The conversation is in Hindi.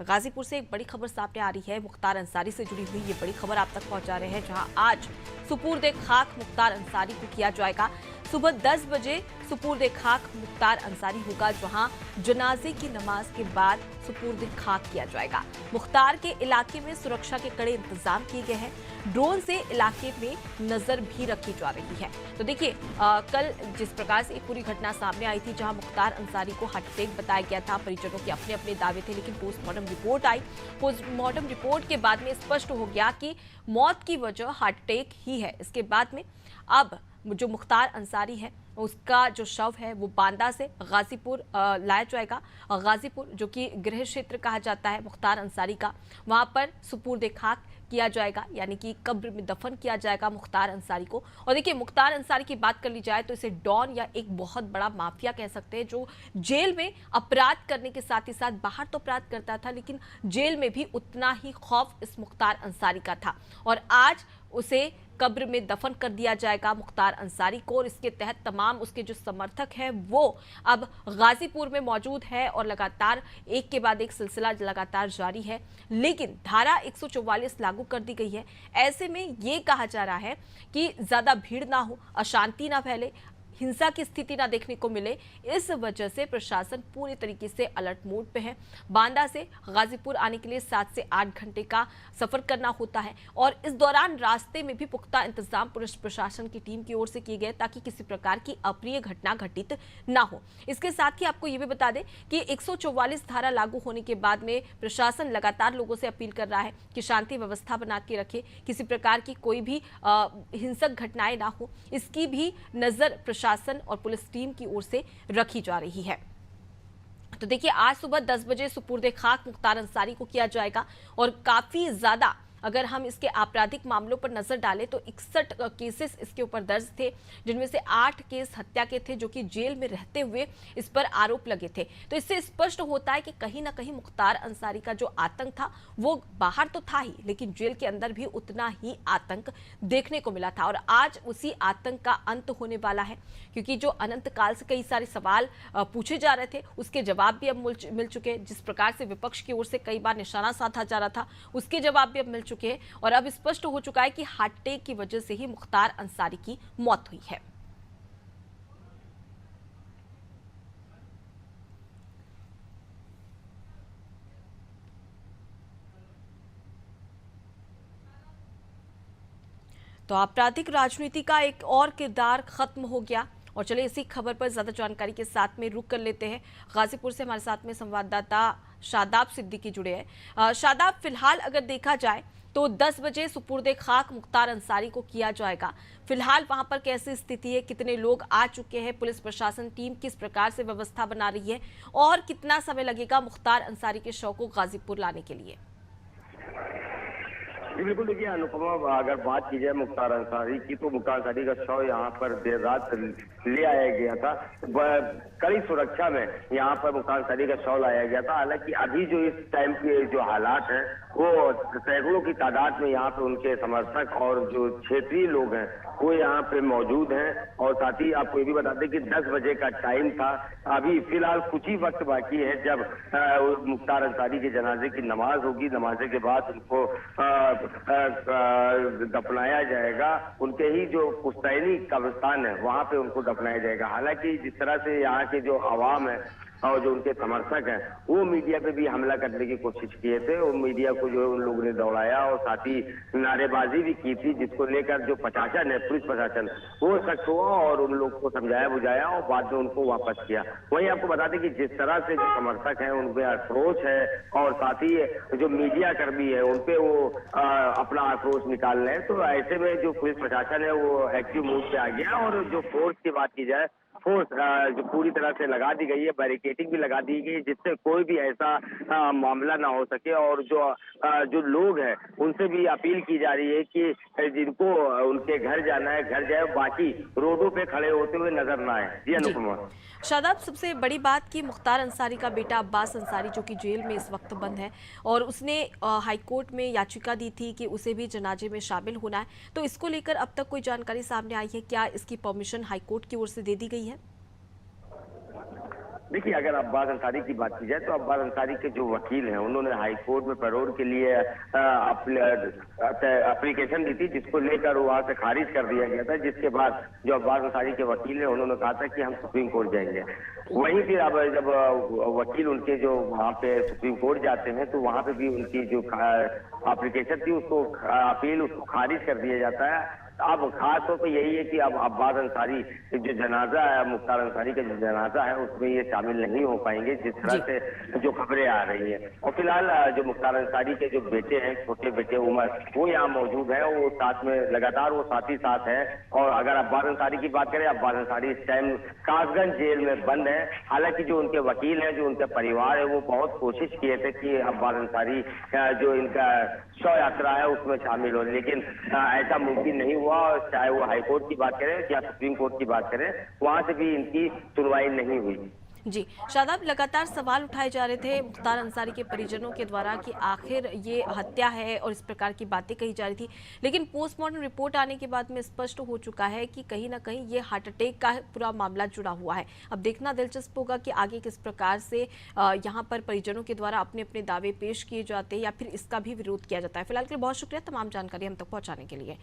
गाजीपुर से एक बड़ी खबर सामने आ रही है। मुख्तार अंसारी से जुड़ी हुई ये बड़ी खबर आप तक पहुंचा रहे हैं, जहां आज सुपुर्द खाक मुख्तार अंसारी को किया जाएगा। सुबह 10 बजे सुपुर्द खाक मुख्तार अंसारी होगा, जहां जनाजे की नमाज के बाद सुपुर्द खाक किया जाएगा। मुख्तार के इलाके में सुरक्षा के कड़े इंतजाम किए गए हैं। ड्रोन से इलाके में नजर भी रखी जा रही है। तो देखिए, कल जिस प्रकार से एक पूरी घटना सामने आई थी, जहां मुख्तार अंसारी को हार्ट अटैक बताया गया था, परिजनों के अपने अपने दावे थे, लेकिन पोस्टमार्टम रिपोर्ट आई। पोस्टमार्टम रिपोर्ट के बाद में स्पष्ट हो गया कि मौत की वजह हार्ट अटैक ही है। इसके बाद में अब जो मुख्तार अंसारी है उसका जो शव है वो बांदा से गाजीपुर लाया जाएगा। गाजीपुर जो कि गृह क्षेत्र कहा जाता है मुख्तार अंसारी का, वहां पर सुपुर्द खाक किया जाएगा, यानी कि कब्र में दफन किया जाएगा मुख्तार अंसारी को। और देखिए, मुख्तार अंसारी की बात कर ली जाए तो इसे डॉन या एक बहुत बड़ा माफिया कह सकते हैं, जो जेल में अपराध करने के साथ ही साथ बाहर तो अपराध करता था, लेकिन जेल में भी उतना ही खौफ इस मुख्तार अंसारी का था। और आज उसे कब्र में दफन कर दिया जाएगा मुख्तार अंसारी को, और इसके तहत तमाम उसके जो समर्थक हैं वो अब गाजीपुर में मौजूद है और लगातार एक के बाद एक सिलसिला लगातार जारी है। लेकिन धारा 144 लागू कर दी गई है। ऐसे में ये कहा जा रहा है कि ज्यादा भीड़ ना हो, अशांति ना फैले, हिंसा की स्थिति ना देखने को मिले। इस वजह से प्रशासन पूरी तरीके से अलर्ट मोड पे है। बांदा से गाजीपुर आने के लिए 7 से 8 घंटे का सफर करना होता है, और इस दौरान रास्ते में भी पुख्ता इंतजाम पुलिस प्रशासन की टीम की ओर से किए गए, ताकि किसी प्रकार की अप्रिय घटना घटित ना हो। इसके साथ ही आपको ये भी बता दें कि 144 धारा लागू होने के बाद में प्रशासन लगातार लोगों से अपील कर रहा है कि शांति व्यवस्था बना के रखे, किसी प्रकार की कोई भी हिंसक घटनाएं ना हो, इसकी भी नजर प्रशासन और पुलिस टीम की ओर से रखी जा रही है। तो देखिए, आज सुबह 10 बजे सुपुर्द खाक मुख्तार अंसारी को किया जाएगा, और काफी ज्यादा अगर हम इसके आपराधिक मामलों पर नजर डालें तो 61 केसेस इसके ऊपर दर्ज थे, जिनमें से 8 केस हत्या के थे, जो कि जेल में रहते हुए इस पर आरोप लगे थे। तो इससे स्पष्ट होता है कि कहीं ना कहीं मुख्तार अंसारी का जो आतंक था वो बाहर तो था ही, लेकिन जेल के अंदर भी उतना ही आतंक देखने को मिला था। और आज उसी आतंक का अंत होने वाला है, क्योंकि जो अनंत काल से कई सारे सवाल पूछे जा रहे थे उसके जवाब भी अब मिल चुके। जिस प्रकार से विपक्ष की ओर से कई बार निशाना साधा जा रहा था, उसके जवाब भी अब मिल चुके हैं, और अब स्पष्ट हो चुका है कि हार्ट अटैक की वजह से ही मुख्तार अंसारी की मौत हुई है। तो आपराधिक राजनीति का एक और किरदार खत्म हो गया। और चलिए इसी खबर पर ज्यादा जानकारी के साथ में रुक कर लेते हैं। गाजीपुर से हमारे साथ में संवाददाता शादाब सिद्दीकी जुड़े हैं। शादाब, फिलहाल अगर देखा जाए तो 10 बजे सुपुर्द खाक मुख्तार अंसारी को किया जाएगा। फिलहाल वहां पर कैसी स्थिति है, कितने लोग आ चुके हैं, पुलिस प्रशासन टीम किस प्रकार से व्यवस्था बना रही है, और कितना समय लगेगा मुख्तार अंसारी के शव को गाजीपुर लाने के लिए? जी बिल्कुल, देखिए अनुपमा, अगर बात की जाए मुख्तार अंसारी की, तो मुख्तार अंसारी का शव यहाँ पर देर रात ले आया गया था। कड़ी सुरक्षा में यहाँ पर मुख्तार अंसारी का शव लाया गया था। हालांकि अभी जो इस टाइम के जो हालात हैं वो सैकड़ों की तादाद में यहाँ पे उनके समर्थक और जो क्षेत्रीय लोग हैं वो यहाँ पे मौजूद हैं। और साथ ही आपको ये भी बता दें कि 10 बजे का टाइम था। अभी फिलहाल कुछ ही वक्त बाकी है जब मुख्तार अंसारी के जनाजे की नमाज होगी। नमाज के बाद उनको दफनाया जाएगा। उनके ही जो पुश्तैनी कब्रिस्तान है वहां पे उनको दफनाया जाएगा। हालांकि जिस तरह से यहाँ के जो आवाम है और जो उनके समर्थक हैं वो मीडिया पे भी हमला करने की कोशिश किए थे, और मीडिया को जो है उन लोगों ने दौड़ाया और साथ ही नारेबाजी भी की थी, जिसको लेकर जो प्रशासन है, पुलिस प्रशासन, वो सख्त हुआ और उन लोगों को समझाया बुझाया और बाद में उनको वापस किया। वहीं आपको बता दें कि जिस तरह से जो समर्थक हैं उनपे आक्रोश है, और साथ ही जो मीडिया कर्मी है उनपे वो अपना आक्रोश निकाल रहे हैं। तो ऐसे में जो पुलिस प्रशासन है वो एक्टिव मूड पे आ गया, और जो फोर्स की बात की जाए, फोर्स जो पूरी तरह से लगा दी गई है, बैरिकेडिंग भी लगा दी गई है, जिससे कोई भी ऐसा मामला ना हो सके। और जो लोग हैं उनसे भी अपील की जा रही है कि जिनको उनके घर जाना है घर जाए, बाकी रोडों पे खड़े होते हुए नजर ना आए। जी अनुपमा। शादाब, सबसे बड़ी बात कि मुख्तार अंसारी का बेटा अब्बास अंसारी, जो कि जेल में इस वक्त बंद है, और उसने हाईकोर्ट में याचिका दी थी कि उसे भी जनाजे में शामिल होना है, तो इसको लेकर अब तक कोई जानकारी सामने आई है? क्या इसकी परमिशन हाईकोर्ट की ओर से दे दी गई है? देखिए, अगर अब्बास अंसारी की बात की जाए तो अब्बास अंसारी के जो वकील हैं उन्होंने हाई कोर्ट में पैरोल के लिए एप्लीकेशन दी थी, जिसको लेकर वहां से खारिज कर दिया गया था। जिसके बाद जो अब्बास अंसारी के वकील हैं उन्होंने कहा था कि हम सुप्रीम कोर्ट जाएंगे। वहीं फिर अब जब वकील उनके जो वहां पे सुप्रीम कोर्ट जाते हैं तो वहां पे भी उनकी जो एप्लीकेशन थी उसको अपील उसको खारिज कर दिया जाता है। अब खास तौर पर यही है कि अब अब्बास अंसारी जो जनाजा है, मुख्तार अंसारी का जो जनाजा है उसमें ये शामिल नहीं हो पाएंगे, जिस तरह से जो खबरें आ रही हैं। और फिलहाल जो मुख्तार अंसारी के जो बेटे हैं, छोटे बेटे उमर, वो यहाँ मौजूद है, वो साथ में लगातार वो साथ ही साथ है। और अगर अब्बास अंसारी की बात करें, अब्बास अंसारी इस टाइम कासगंज जेल में बंद है। हालांकि जो उनके वकील हैं, जो उनका परिवार है, वो बहुत कोशिश किए थे कि अब्बास अंसारी जो इनका शव यात्रा है उसमें शामिल हो, लेकिन ऐसा मुमकिन नहीं हुआ। और चाहे वो हाई कोर्ट की बात करें या सुप्रीम कोर्ट की बात करें, वहां से भी इनकी सुनवाई नहीं हुई। जी शादाब, लगातार सवाल उठाए जा रहे थे मुख्तार अंसारी के परिजनों के द्वारा कि आखिर ये हत्या है और इस प्रकार की बातें कही जा रही थी, लेकिन पोस्टमार्टम रिपोर्ट आने के बाद में स्पष्ट हो चुका है कि कहीं ना कहीं ये हार्ट अटैक का पूरा मामला जुड़ा हुआ है। अब देखना दिलचस्प होगा कि आगे किस प्रकार से यहाँ पर परिजनों के द्वारा अपने अपने दावे पेश किए जाते हैं या फिर इसका भी विरोध किया जाता है। फिलहाल के लिए बहुत शुक्रिया तमाम जानकारी हम तक पहुँचाने के लिए।